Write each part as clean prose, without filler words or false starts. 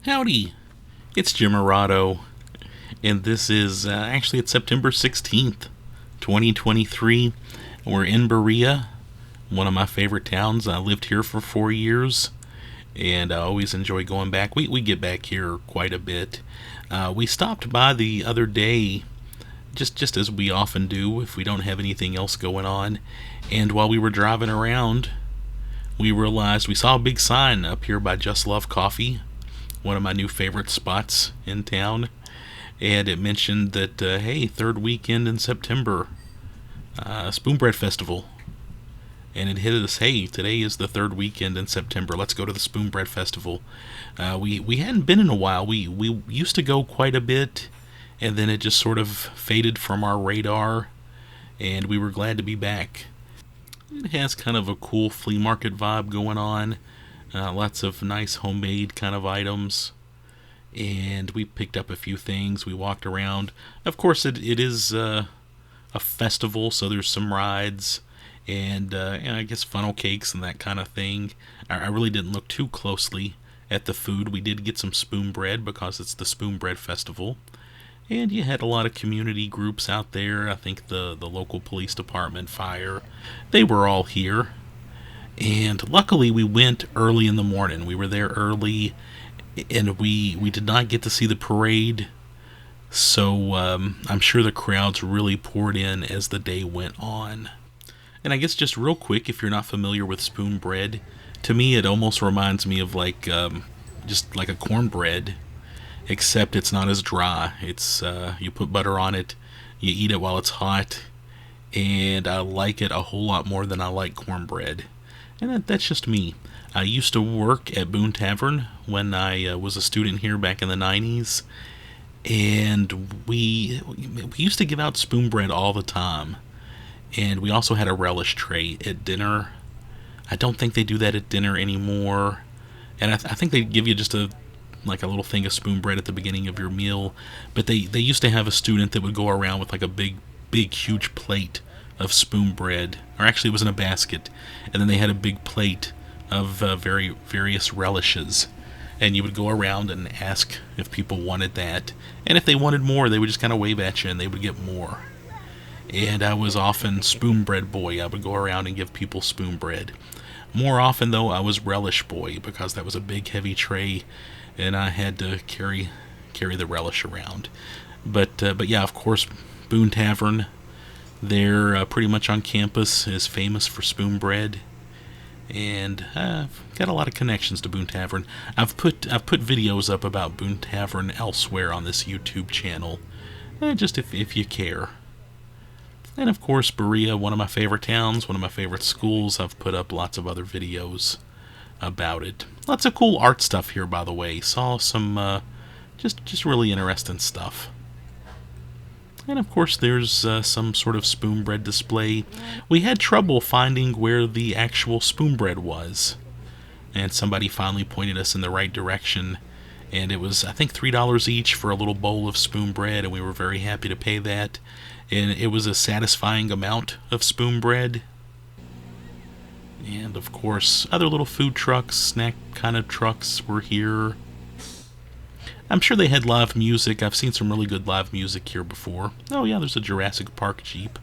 Howdy, it's Jim Arado, and this is actually it's September 16th, 2023. We're in Berea, one of my favorite towns. I lived here for 4 years, and I always enjoy going back. We get back here quite a bit. We stopped by the other day, just as we often do if we don't have anything else going on, and while we were driving around, we realized we saw a big sign up here by Just Love Coffee, one of my new favorite spots in town, and it mentioned that hey, third weekend in September, Spoonbread Festival, and it hit us, hey, today is the third weekend in September, let's go to the Spoonbread Festival. We hadn't been in a while. We used to go quite a bit, and then it just sort of faded from our radar, and we were glad to be back. It has kind of a cool flea market vibe going on. Lots of nice homemade kind of items. And we picked up a few things. We walked around. Of course, it is a festival, so there's some rides and I guess funnel cakes and that kind of thing. I really didn't look too closely at the food. We did get some spoon bread because it's the Spoonbread Festival. And you had a lot of community groups out there. I think the local police department, fire, they were all here. And luckily we went early in the morning. We were there early, and we did not get to see the parade. So I'm sure the crowds really poured in as the day went on. And I guess just real quick, if you're not familiar with spoon bread, to me it almost reminds me of just like a cornbread, except it's not as dry. It's you put butter on it, you eat it while it's hot, and I like it a whole lot more than I like cornbread. And that's just me. I used to work at Boone Tavern when I was a student here back in the 90s, and we used to give out spoon bread all the time. And we also had a relish tray at dinner. I don't think they do that at dinner anymore. And I think they give you just a little thing of spoon bread at the beginning of your meal. But they used to have a student that would go around with like a big, huge plate of spoon bread, or actually it was in a basket, and then they had a big plate of various relishes, and you would go around and ask if people wanted that, and if they wanted more, they would just kind of wave at you and they would get more. And I was often spoon bread boy. I would go around and give people spoon bread. More often though, I was relish boy, because that was a big heavy tray and I had to carry the relish around. But yeah, of course, Boone Tavern, they're pretty much on campus, is famous for spoon bread, and I've got a lot of connections to Boone Tavern. I've put videos up about Boone Tavern elsewhere on this YouTube channel, just if you care. And of course, Berea, one of my favorite towns, one of my favorite schools. I've put up lots of other videos about it. Lots of cool art stuff here, by the way. Saw some just really interesting stuff. And of course there's some sort of spoon bread display. We had trouble finding where the actual spoon bread was, and somebody finally pointed us in the right direction, and it was, I think, $3 each for a little bowl of spoon bread, and we were very happy to pay that, and it was a satisfying amount of spoon bread. And of course other little food trucks, snack kind of trucks were here. I'm sure they had live music. I've seen some really good live music here before. Oh yeah, there's a Jurassic Park Jeep.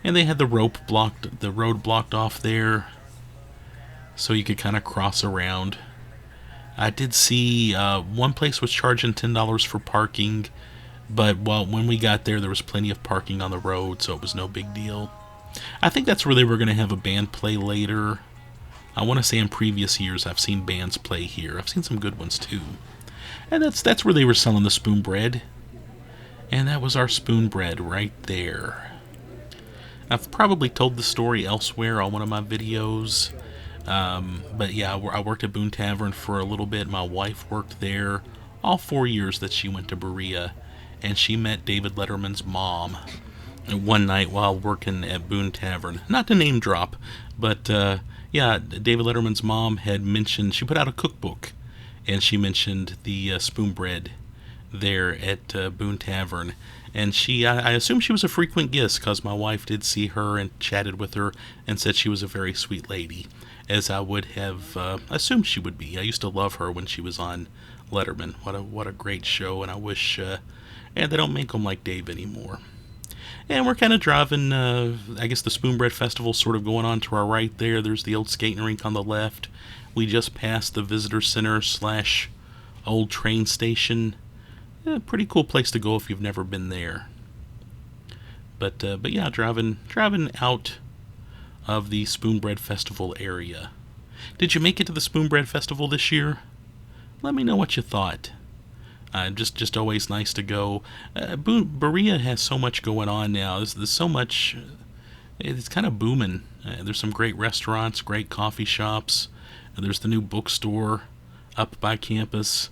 And they had the road blocked off there, so you could kind of cross around. I did see one place was charging $10 for parking, but when we got there was plenty of parking on the road, so it was no big deal. I think that's where they were going to have a band play later. I want to say in previous years I've seen bands play here. I've seen some good ones too. And that's where they were selling the spoon bread. And that was our spoon bread right there. I've probably told the story elsewhere on one of my videos. But yeah, I worked at Boone Tavern for a little bit. My wife worked there all 4 years that she went to Berea. And she met David Letterman's mom one night while working at Boone Tavern. Not to name drop, but yeah, David Letterman's mom had mentioned, she put out a cookbook, and she mentioned the spoon bread there at Boone Tavern. And I assume she was a frequent guest, because my wife did see her and chatted with her and said she was a very sweet lady. as I would have assumed she would be. I used to love her when she was on Letterman. What a great show, and I wish and they don't make them like Dave anymore. And we're kind of driving, I guess the Spoonbread Festival sort of going on to our right there. There's the old skating rink on the left. We just passed the visitor center slash old train station. Pretty cool place to go if you've never been there. But yeah, driving out of the Spoonbread Festival area. Did you make it to the Spoonbread Festival this year? Let me know what you thought. Just always nice to go. Berea has so much going on now. There's so much. It's kind of booming. There's some great restaurants, great coffee shops. There's the new bookstore up by campus.